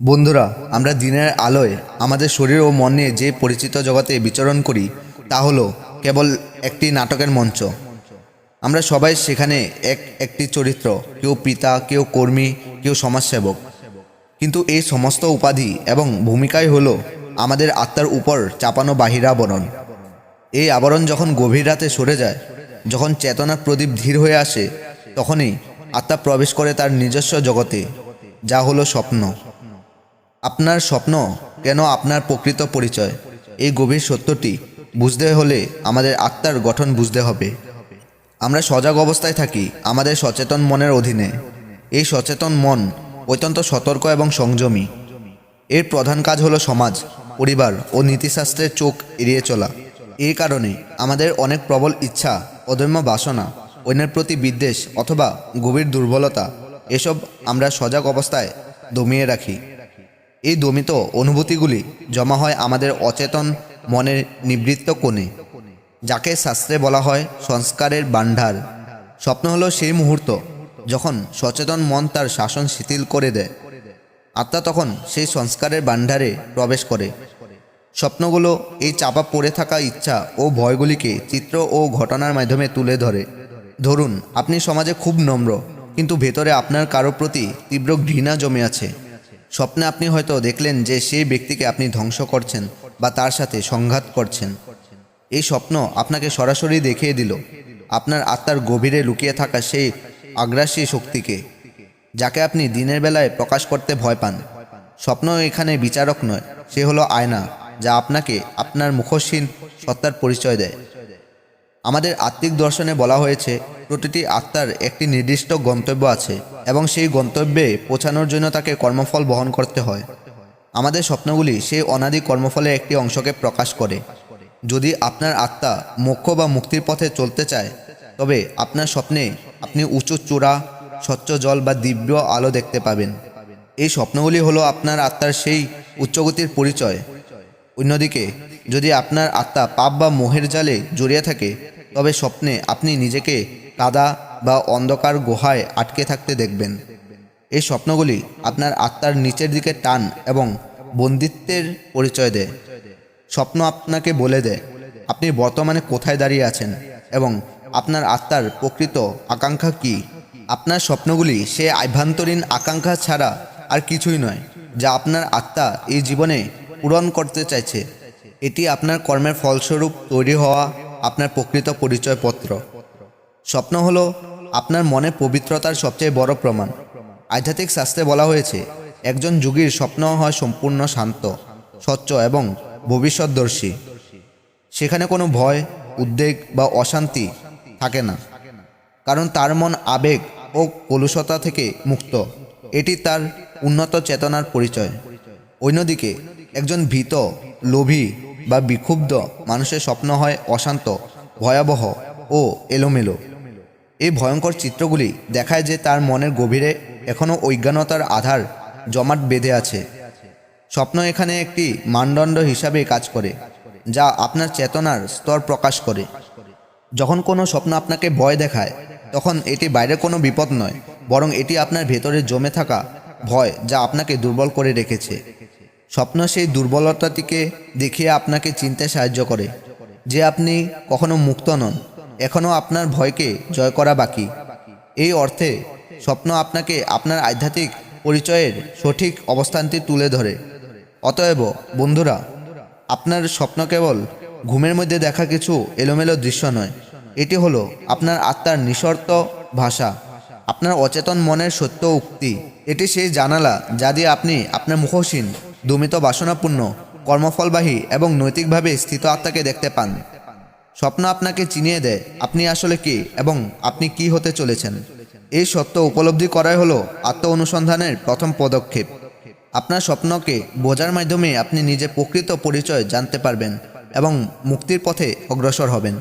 বন্ধুরা, আমরা দিনের আলোয় আমাদের শরীর ও মন নিয়ে যে পরিচিত জগতে বিচরণ করি তা হলো কেবল একটি নাটকের মঞ্চ। আমরা সবাই সেখানে একটি চরিত্র, কেউ পিতা, কেউ কর্মী, কেউ সমাজসেবক। কিন্তু এই সমস্ত উপাধি এবং ভূমিকাই হলো আমাদের আত্মার উপর চাপানো বাহির আবরণ। এই আবরণ যখন গভীর রাতে সরে যায়, যখন চেতনার প্রদীপ ধীর হয়ে আসে, তখনই আত্মা প্রবেশ করে তার নিজস্ব জগতে, যা হলো স্বপ্ন। আপনার স্বপ্ন কেন আপনার প্রকৃত পরিচয়, এই গভীর সত্যটি বুঝতে হলে আমাদের আত্মার গঠন বুঝতে হবে। আমরা সজাগ অবস্থায় থাকি আমাদের সচেতন মনের অধীনে। এই সচেতন মন অত্যন্ত সতর্ক এবং সংযমী। এর প্রধান কাজ হলো সমাজ, পরিবার ও নীতিশাস্ত্রের চোখ এড়িয়ে চলা। এই কারণে আমাদের অনেক প্রবল ইচ্ছা, অদম্য বাসনা, অন্যের প্রতি বিদ্বেষ অথবা গভীর দুর্বলতা, এসব আমরা সজাগ অবস্থায় দমিয়ে রাখি। এই দমিত অনুভূতিগুলি জমা হয় আমাদের অচেতন মনের নিবৃত্ত কোণে, যাকে শাস্ত্রে বলা হয় সংস্কারের ভাণ্ডার। স্বপ্ন হলো সেই মুহূর্ত যখন সচেতন মন তার শাসন শিথিল করে দেয়। আত্মা তখন সেই সংস্কারের ভাণ্ডারে প্রবেশ করে। স্বপ্নগুলো এই চাপা পড়ে থাকা ইচ্ছা ও ভয়গুলিকে চিত্র ও ঘটনার মাধ্যমে তুলে ধরে। ধরুন, আপনি সমাজে খুব নম্র, কিন্তু ভেতরে আপনার কারো প্রতি তীব্র ঘৃণা জমে আছে। স্বপ্নে আপনি হয়তো দেখলেন যে সেই ব্যক্তিকে আপনি ধ্বংস করছেন বা তার সাথে সংঘাত করছেন। এই স্বপ্ন আপনাকে সরাসরি দেখিয়ে দিল আপনার আত্মার গভীরে লুকিয়ে থাকা সেই আগ্রাসী শক্তিকে, যাকে আপনি দিনের বেলায় প্রকাশ করতে ভয় পান। স্বপ্ন এখানে বিচারক নয়, সে হলো আয়না, যা আপনাকে আপনার মুখোশহীন সত্তার পরিচয় দেয়। আমাদের আত্মিক দর্শনে বলা হয়েছে প্রতিটি আত্মার একটি নির্দিষ্ট গন্তব্য আছে এবং সেই গন্তব্যে পৌঁছানোর জন্য তাকে কর্মফল বহন করতে হয়। আমাদের স্বপ্নগুলি সেই অনাদি কর্মফলের একটি অংশকে প্রকাশ করে। যদি আপনার আত্মা মোক্ষ বা মুক্তির পথে চলতে চায়, তবে আপনার স্বপ্নে আপনি উঁচু চূড়া, স্বচ্ছ জল বা দিব্য আলো দেখতে পাবেন। এই স্বপ্নগুলি হলো আপনার আত্মার সেই উচ্চগতির পরিচয়। অন্যদিকে, যদি আপনার আত্মা পাপ বা মোহের জালে জড়িয়ে থাকে, তবে স্বপ্নে আপনি নিজেকে কাদা বা অন্ধকার গুহায় আটকে থাকতে দেখবেন। এই স্বপ্নগুলি আপনার আত্মার নিচের দিকে টান এবং বন্দিত্বের পরিচয় দেয়। স্বপ্ন আপনাকে বলে দেয় আপনি বর্তমানে কোথায় দাঁড়িয়ে আছেন এবং আপনার আত্মার প্রকৃত আকাঙ্ক্ষা কী। আপনার স্বপ্নগুলি সে আভ্যন্তরীণ আকাঙ্ক্ষা ছাড়া আর কিছুই নয়, যা আপনার আত্মা এই জীবনে পূরণ করতে চাইছে। এটি আপনার কর্মের ফলস্বরূপ তৈরি হওয়া আপনার প্রকৃত পরিচয়পত্র। স্বপ্ন হলো আপনার মনের পবিত্রতার সবচেয়ে বড় প্রমাণ। আধ্যাত্মিক শাস্ত্রে বলা হয়েছে একজন যোগীর স্বপ্ন হয় সম্পূর্ণ শান্ত, স্বচ্ছ এবং ভবিষ্যৎদর্শী। সেখানে কোনো ভয়, উদ্বেগ বা অশান্তি থাকে না, কারণ তার মন আবেগ ও কলুষতা থেকে মুক্ত। এটি তার উন্নত চেতনার পরিচয়। অন্যদিকে, একজন ভীত, লোভী বা বিক্ষুব্ধ মানুষের স্বপ্ন হয় অশান্ত, ভয়াবহ ও এলোমেলো। এই ভয়ঙ্কর চিত্রগুলি দেখায় যে তার মনের গভীরে এখনও অজ্ঞানতার আধার জমাট বেঁধে আছে। স্বপ্ন এখানে একটি মানদণ্ড হিসাবে কাজ করে, যা আপনার চেতনার স্তর প্রকাশ করে। যখন কোনো স্বপ্ন আপনাকে ভয় দেখায়, তখন এটি বাইরের কোনো বিপদ নয়, বরং এটি আপনার ভেতরে জমে থাকা ভয়, যা আপনাকে দুর্বল করে রেখেছে। স্বপ্ন সেই দুর্বলতাটিকে দেখিয়ে আপনাকে চিনতে সাহায্য করে যে আপনি কখনো মুক্ত নন, এখনও আপনার ভয়কে জয় করা বাকি। এই অর্থে স্বপ্ন আপনাকে আপনার আধ্যাত্মিক পরিচয়ের সঠিক অবস্থানটি তুলে ধরে। অতএব বন্ধুরা, আপনার স্বপ্ন কেবল ঘুমের মধ্যে দেখা কিছু এলোমেলো দৃশ্য নয়, এটি হলো আপনার আত্মার নিঃশর্ত ভাষা, আপনার অচেতন মনের সত্য উক্তি। এটি সেই জানালা যা দিয়ে আপনি আপনার মুখোশহীন, দমিত বাসনাপূর্ণ, কর্মফলবাহী এবং নৈতিকভাবে স্থিত আত্মাকে দেখতে পান। স্বপ্ন আপনাকে চিনিয়ে দেয় আপনি আসলে কে এবং আপনি কি হতে চলেছেন। এই সত্য উপলব্ধি করাই হলো আত্ম অনুসন্ধানের প্রথম পদক্ষেপ। আপনার স্বপ্নকে বোঝার মাধ্যমে আপনি নিজের প্রকৃত পরিচয় জানতে পারবেন এবং মুক্তির পথে অগ্রসর হবেন।